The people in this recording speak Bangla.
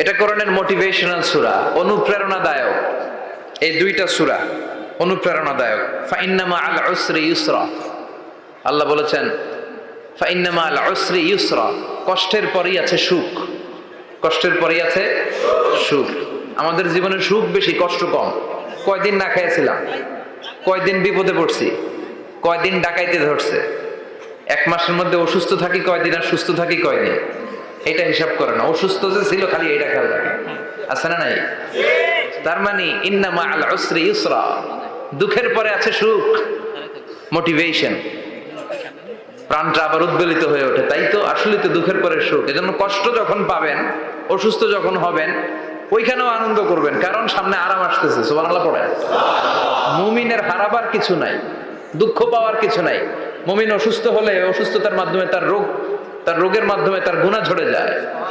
এটা কোরআনের মোটিভেশনাল সূরা, অনুপ্রেরণাদায়ক। এই দুইটা সূরা অনুপ্রেরণাদায়ক। ফাইন্না মাআল উসরি ইউসরা, আল্লাহ বলেছেন ফাইন্না মাআল উসরি ইউসরা, কষ্টের পরেই আছে সুখ। কষ্টের পরেই আছে সুখ। আমাদের জীবনে সুখ বেশি, কষ্ট কম। কয়দিন না খেয়েছিলাম, কয়দিন বিপদে পড়ছি, কয়দিন ডাকাইতে ধরছে, এক মাসের মধ্যে অসুস্থ থাকি কয়দিন আর সুস্থ থাকি কয়দিন, এটা হিসাব করে না। অসুস্থ যে ছিল খালি এটা খেয়াল রাখে, আছে না নাই? তার মানে ইন্না মাআল উসরি ইউসরা, দুঃখের পরে আছে সুখ, মোটিভেশন। প্রাণটা আবার উদ্বেলিত হয়ে ওঠে, তাই তো আসলে তো দুঃখের পরে সুখ। এজন্য কষ্ট যখন পাবেন, অসুস্থ যখন হবেন, ওইখানেও আনন্দ করবেন, কারণ সামনে আরাম আসতেছে। সুবহানাল্লাহ পড়ে। মুমিনের হারাবার কিছু নাই, দুঃখ পাওয়ার কিছু নাই। মুমিন অসুস্থ হলে অসুস্থতার মাধ্যমে তার রোগের মাধ্যমে তার গুনাহ ঝরে যায়।